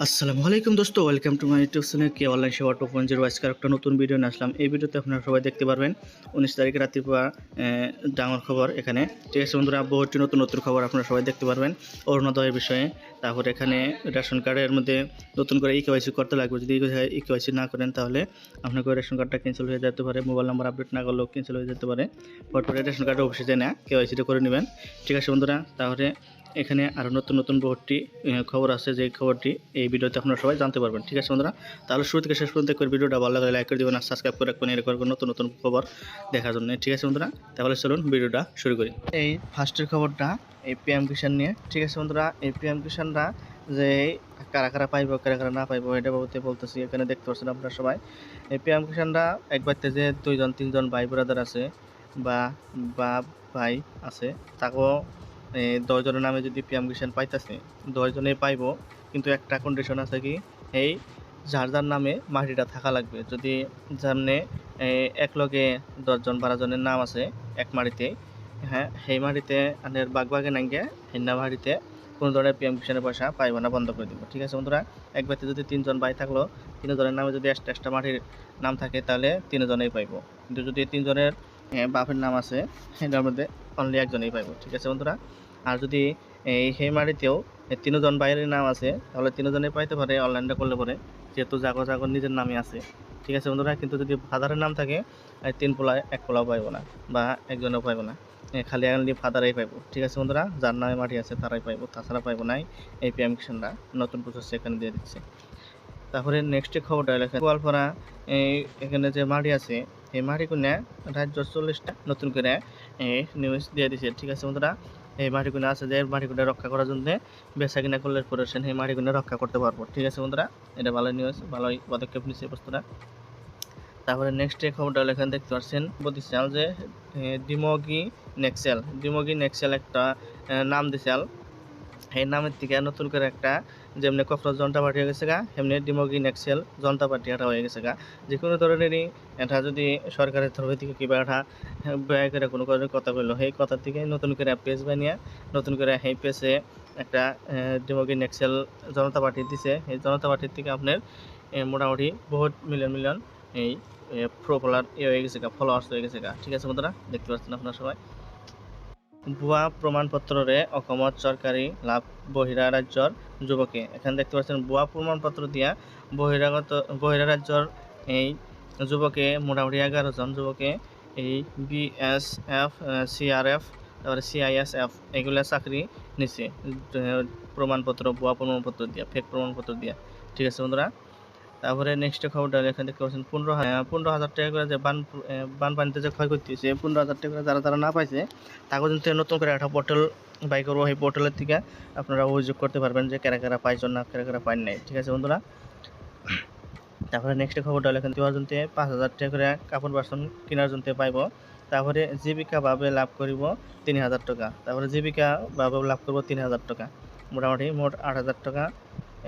আসসালামু আলাইকুম দোস্ত, welcome to my YouTube channel K online সেবা 2.0। আজকের একটা নতুন ভিডিও নিয়ে আসলাম। এই ভিডিওতে আপনারা সবাই দেখতে পারবেন 19 তারিখে রাত্রি পাওয়া ডাঙর খবর এখানে। ঠিক আছে বন্ধুরা, বহুটি নতুন নতুন খবর আপনারা সবাই দেখতে পারবেন অরুণোদয়ের বিষয়ে। তারপর এখানে রেশন কার্ডের মধ্যে নতুন করে ইকেওয়াইসি করতে লাগবে। যদি ইকেওয়াইসি না করেন তাহলে আপনাকে রেশন কার্ডটা ক্যান্সেল হয়ে যেতে পারে, মোবাইল নাম্বার আপডেট না করলেও ক্যান্সেল হয়ে যেতে পারে। পরে রেশন কার্ডের অফিসে যেয়ে না কেওয়াইসিটা করে নেবেন। ঠিক আছে বন্ধুরা, তাহলে এখানে আরও নতুন নতুন বহুতটি খবর আছে, যে খবরটি এই ভিডিওতে আপনারা সবাই জানতে পারবেন। ঠিক আছে বন্ধুরা, তাহলে শুরু থেকে শেষ পর্যন্ত দেখবেন। ভিডিওটা ভালো লাগলে লাইক করে দেবেন আর সাবস্ক্রাইব করে রাখবেন এরকম নতুন নতুন খবর দেখার জন্য। ঠিক আছে বন্ধুরা, তাহলে চলুন ভিডিওটা শুরু করি। এই ফার্স্টের খবরটা এই পিএম কিষাণ নিয়ে। ঠিক আছে বন্ধুরা, এই পিএম কিষাণরা যে কারা কারা পাইব কারা কারা না পাইব এটা বাবদে বলতেছি। এখানে দেখতে পাচ্ছেন আপনারা সবাই, এই পিএম কিষাণরা একবারতে যে 2জন 3জন ভাই ব্রাদার আছে বা বা ভাই আছে, তাকেও 10 জনের নামে যদি পিএম কিষাণ পাইতেছে 10 জনেই পাইব, কিন্তু একটা কন্ডিশন আছে কি, এই যার যার নামে মাটিটা থাকা লাগবে। যদি সামনে এক লগে 10 জন 12 জনের নাম আছে এক মাটিতে, হ্যাঁ সেই মাটিতে আনের বাগবাগে নাঙ্গে হিন্না মাটিতে কোনো ধরনের পিএম কিষাণের পয়সা পাইব না, বন্ধ করে দিব। ঠিক আছে বন্ধুরা, এক ব্যক্তি যদি 3 জন ভাই থাকলো, 3 জনের নামে যদি এক্সট্রা মাটির নাম থাকে তাহলে 3 জনেই পাইব। কিন্তু যদি 3 জনের বাপের নাম আছে সেটার মধ্যে অনলি একজনেই পাইব। ঠিক আছে বন্ধুরা, আর যদি সেই মাটিতেও 3 জন বাইরের নাম আছে তাহলে 3 জনেই পাইতে পারে অনলাইনটা করলে পরে, যেহেতু জাগো জাগো নিজের নামে আছে। ঠিক আছে বন্ধুরা, কিন্তু যদি ফাদারের নাম থাকে 3 পোলায় 1 পোলাও পাইব না বা একজনও পাইব না, খালি অনলি ফাদারাই পাইব। ঠিক আছে বন্ধুরা, যার নামে মাটি আছে তারাই পাইব, তাছাড়া পাইব নাই। এই পিএম কিষাণরা নতুন প্রসেস এখানে দিয়ে দিচ্ছে। তারপরে নেক্সট খবরটা লেখা গোয়ালপাড়া এখানে যে মাটি আছে এই মাটি কোনে রাজ্য 40টা নতুন করে নিউজ দিয়ে দিছে। ঠিক আছে বন্ধুরা, এই মাটিগুলো আছে যে মাটিগুলো রক্ষা করার জন্য বেচা কিনা করলে পরে সেই মাটিগুলো রক্ষা করতে পারবো। ঠিক আছে বন্ধুরা, এটা ভালো নিউজ, ভালোই পদক্ষেপ নিচ্ছে বস্তুটা। তারপরে নেক্সট খবরটা এখানে দেখতে পাচ্ছেন বলতেছে যে ডিমোগি নেক্সেল একটা নাম দিছে। এই নামের থেকে নতুন করে একটা যেমনি কক্সবাজার জনতা পার্টি হয়ে গেছে গা, এমনি ডিমোগি নেক্সেল জনতা পার্টি এটা হয়ে গেছে গা। যে কোনো ধরনেরই এটা যদি সরকারের তরফ থেকে কিবা একটা ব্যয় করে কোনো কথা বললো, সেই কথা থেকে নতুন করে পেজ বানিয়ে নতুন করে সেই পেজে একটা ডিমোগি নেক্সেল জনতা পার্টি দিছে। এই জনতা পার্টির থেকে আপনার মোটামুটি বহুত মিলিয়ন এই প্রপোলার হয়ে গেছে গা, ফলোয়ার্স হয়ে গেছে গা। ঠিক আছে বন্ধুরা, দেখতে পাচ্ছেন আপনারা সবাই। ভুয়া প্রমাণপত্রে অসমত সরকারি লাভ বহিরা রাজ্যর যুবকে। এখানে দেখতে পাচ্ছেন ভুয়া প্রমাণপত্র দিয়া বহিরা রাজ্যর এই যুবকে মোটামুটি 11 জন যুবকে এই বিএসএফ সিআরএফ তারপরে সিআইএসএফ এগুলা চাকরি নিছে ভুয়া প্রমাণপত্র দিয়া, ফেক প্রমাণপত্র দিয়া। ঠিক আছে বন্ধুরা, তারপরে নেক্সট খবরটা এখানে দেখতে পাচ্ছেন 15,000 টাকা করে যে বানপানিতে যে ক্ষয়ক্ষতি হয়েছে, 15,000 টাকা করে যারা যারা না পাইছে তাকে কিন্তু নতুন করে একটা পোর্টাল বাই করবো। সেই পোর্টালের থেকে আপনারা অভিযোগ করতে পারবেন যে কারা কারা পাইছেন না কারা কারা পাইন নাই। ঠিক আছে বন্ধুরা, তারপরে নেক্সট খবরটা এখানে দেওয়ার জন্য 5,000 টাকা করে কাপড় বাসন কেনার জন্য পাইব। তারপরে জীবিকা ভাবে লাভ করিব 3,000 টাকা। তারপরে জীবিকা ভাবে লাভ করব 3,000 টাকা, মোটামুটি মোট 8,000 টাকা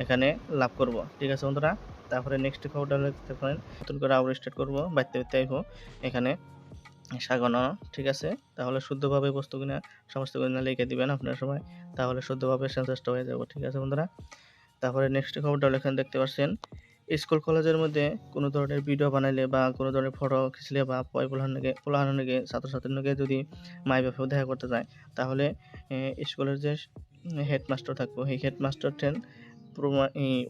এখানে লাভ করব। ঠিক আছে বন্ধুরা, তারপরে নেক্সট খবরটা দেখতে পারেন নতুন করে আবার স্টার্ট করবো, বাইতে আইব এখানে সাগানো। ঠিক আছে, তাহলে শুদ্ধভাবে বস্তু কিনা সমস্ত কিনা লিখে দিবেন আপনার সময়, তাহলে শুদ্ধভাবে সেন্সাসটা হয়ে যাব। ঠিক আছে বন্ধুরা, তারপরে নেক্সট খবরটা এখানে দেখতে পাচ্ছেন স্কুল কলেজের মধ্যে কোনো ধরনের ভিডিও বানাইলে বা কোনো ধরনের ফটো খিচলে বা পোলাহানোর নাকি ছাত্রছাত্রীর নাকি যদি মাই বাপেও দেখা করতে যায়, তাহলে স্কুলের যে হেডমাস্টার থাকবো সেই হেডমাস্টার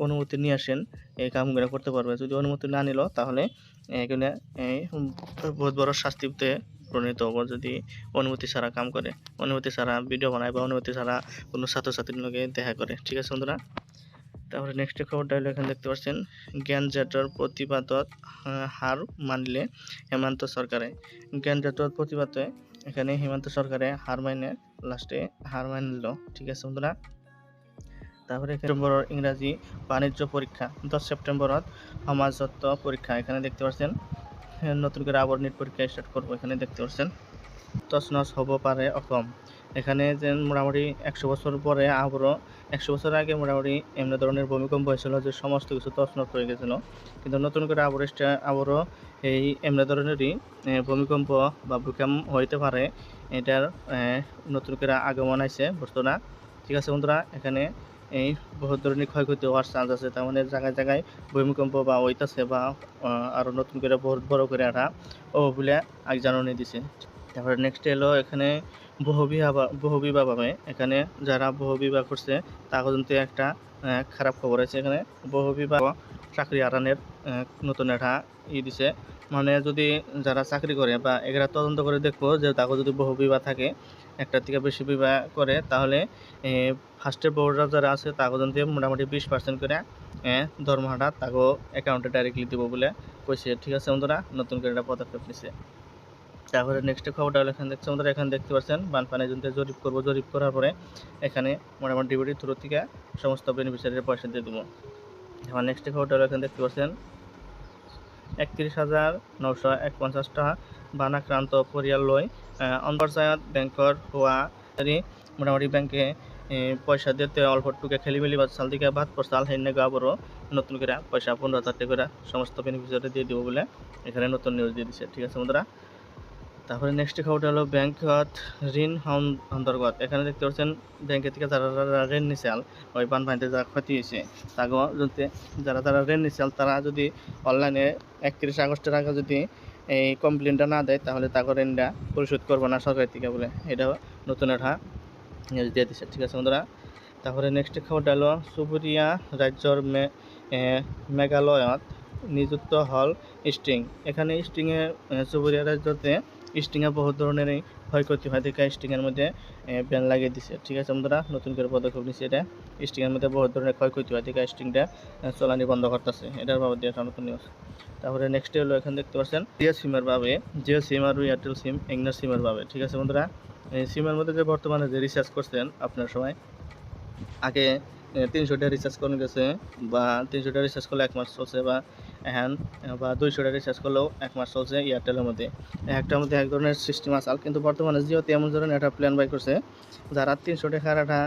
অনুমতি নিয়ে আসেন এই কামগুলো করতে পারবে। যদি অনুমতি না নিল তাহলে এখানে বহুত বড় শাস্তিতে প্রণীত হবো যদি অনুমতি ছাড়া কাম করে, অনুমতি ছাড়া ভিডিও বানায় বা অনুমতি ছাড়া কোনো ছাত্রছাত্রীর লগে দেখা করে। ঠিক আছে বন্ধুরা, তারপরে নেক্সট খবরটা এখানে দেখতে পাচ্ছেন জ্ঞানজাটর প্রতিবাদত হার মানলে হেমন্ত সরকারে। জ্ঞানজাটর প্রতিবাদে এখানে হেমন্ত সরকারে লাস্টে হার মানল। ঠিক আছে বন্ধুরা, তারপরে সেপ্টেম্বরের ইংরাজি বাণিজ্য পরীক্ষা 10 সেপ্টেম্বরত সমাজতত্ত্ব পরীক্ষা। এখানে দেখতে পাচ্ছেন নতুন করে আবার নিট পরীক্ষা স্টার্ট করবো। এখানে দেখতে পাচ্ছেন তছনছ হব পারে অসম। এখানে যে মোটামুটি 100 বছর পরে আবারও 100 বছর আগে মোটামুটি এমনি ধরনের ভূমিকম্প হয়েছিল যে সমস্ত কিছু তছনছ হয়ে গেছিলো, কিন্তু নতুন করে আবারও এই এমনি ধরনেরই ভূমিকম্প বা ভূমিকম্প হইতে পারে, এটার নতুন করে আগমন আছে বস্তু না। ঠিক আছে বন্ধুরা, এখানে এই বহুত ধরনের ক্ষয়ক্ষতি হওয়ার চান্স আছে। তার মানে জায়গায় জায়গায় ভূমিকম্প বা হইতাছে বা আরও নতুন করে বহুত বড় করে একটা বলে আগ জানানি দিছে। তারপরে নেক্সট এলো এখানে বহুবিবাহ ভাবে এখানে যারা বহুবিবাহ করছে তাদের কিন্তু একটা খারাপ খবর আছে। এখানে বহুবিবাহ চাকরি হারানোর নতুন একটা দিছে। মানে যদি যারা চাকরি করে বা এরা তদন্ত করে দেখবো যে তাকে যদি বহুবিবাহ থাকে, একটার থেকে বেশি বিবাহ করে, তাহলে ফার্স্টের বউরা যারা আছে তাকে যদি মোটামুটি 20% করে দরমহাটা তাকে অ্যাকাউন্টে ডাইরেক্টলি দিব বলে কইছে। ঠিক আছে বন্ধুরা, নতুন করে একটা পদক্ষেপ নিছে। তারপরে নেক্সট খবরটা হলো এখানে দেখছেন বন্ধুরা, এখানে দেখতে পাচ্ছেন বানপানি জন্য জরিপ করবো, জরিপ করার পরে এখানে মোটামুটি ডিবিটির থ্রু থেকে সমস্ত বেনিফিশিয়ারির পয়সা দিয়ে দেবো। এখন নেক্সট খবরটা হলো এখানে দেখতে পাচ্ছেন 31,951 টাকা বানাক্রান্ত পরিয়াল লয় অন্তর্জাত বেংকৰ হোৱা মোটামুটি ব্যাংকে পয়সা দিতে অল্প টুকে খেলিমেলি বা সাল থেকে বাদ পড়ছাল হেনে গাবরও নতুন করে পয়সা 15,000 টাকা করে সমস্ত বেনিফিশিয়ারি দিয়ে দিব বলে এখানে নতুন নিউজ দিয়ে দিচ্ছে। ঠিক আছে বন্ধুরা, তারপরে নেক্সট খবরটা হলো ব্যাংকত ঋণ অন্তর্গত। এখানে দেখতে পাচ্ছেন ব্যাংকের থেকে যারা ঋণ নিচাল ওই বানপানিতে যা ক্ষতি হয়েছে তাগো যদি যারা ঋণ নিচাল তারা যদি অনলাইনে 31 আগস্টের আগে যদি এই কমপ্লেনটা না দেয় তাহলে তাকে ঋণটা পরিশোধ করবো না সরকার থেকে বলে এটা নতুন একটা নিউজ দিয়ে দিচ্ছে। ঠিক আছে বন্ধুরা, তারপরে নেক্সট খবরটা হলো চুবুৰীয়া রাজ্যর মেঘালয়ত নিযুক্ত হল স্টিং। এখানে স্টিংয়ে চুবুৰীয়া রাজ্যতে স্টিংয়ে বহুত ধরনেরই ক্ষয়ক্ষতি হয় দেখে স্টিংয়ের মধ্যে ব্যান লাগিয়ে দিছে। ঠিক আছে বন্ধুরা, নতুন করে পদক্ষেপ নিচ্ছে। এটা স্টিংয়ের মধ্যে বহুত ধরনের ক্ষয়ক্ষতি হয় দেখে স্টিংটা চলানি বন্ধ করতেছে, এটার বাবদ একটা নতুন নিউজ। তারপরে নেক্সট হলো এখানে দেখতে পাচ্ছেন জিও সিমের ভাবে, জিও সিম আর এয়ারটেল সিম এগনার সিমের ভাবে। ঠিক আছে বন্ধুরা, এই সিমের মধ্যে যে বর্তমানে যে রিচার্জ করছেন আপনার সময় আগে 300 টাকা রিচার্জ করে গেছে বা 300 টাকা রিচার্জ করলে 1 মাস চলছে, বা এখন বা 200 টাকা রিচার্জ করলেও 1 মাস চলছে এয়ারটেলের মধ্যে। একটার মধ্যে এক ধরনের সিস্টেম আছে, কিন্তু বর্তমানে জিওতে এমন ধরনের একটা প্ল্যান বাই করছে যারা 300 টাকার একটা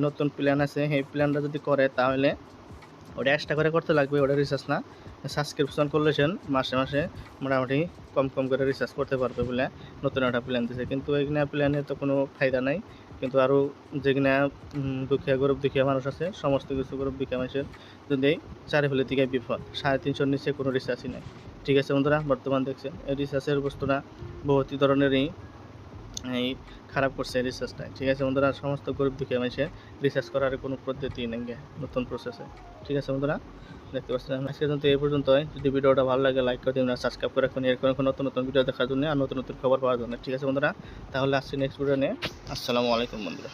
নতুন প্ল্যান আছে সেই প্ল্যানটা যদি করে তাহলে ওটা এক্সট্রা করে করতে লাগবে, ওটা রিচার্জ না। সাবস্ক্রিপশন করলে মাসে মাসে মোটামুটি কম কম করে রিচার্জ করতে পারবে বলে নতুন একটা প্ল্যান দিছে। কিন্তু এইখানে প্ল্যানে তো কোনো ফায়দা নাই, কিন্তু আরও যেখানে দুঃখিয়া মানুষ আছে সমস্ত কিছু গরিব দুঃখিয়া মানুষের যদি চারিফেলে দিকে বিপদ। 350 নিচে কোনো রিচার্জই নেই। ঠিক আছে বন্ধুরা, বর্তমান দেখছে এই রিচার্জের বস্তুটা বহুত ধরনেরই এই খারাপ করছে রিচার্জটা। ঠিক আছে বন্ধুরা, সমস্ত গরিব দুঃখী মানুষের রিচার্জ করার কোনো পদ্ধতি নেই নতুন প্রসেসে। ঠিক আছে বন্ধুরা, দেখতে পাচ্ছেন আজকে কিন্তু এই পর্যন্তই। যদি ভিডিওটা ভালো লাগে লাইক করে দিন, সাবস্ক্রাইব করে রাখুন এরকম নতুন নতুন ভিডিও দেখার জন্য আর নতুন নতুন খবর পাওয়ার জন্য। ঠিক আছে বন্ধুরা, তাহলে আসছি নেক্সট ভিডিও নিয়ে। আসসালামু আলাইকুম বন্ধুরা।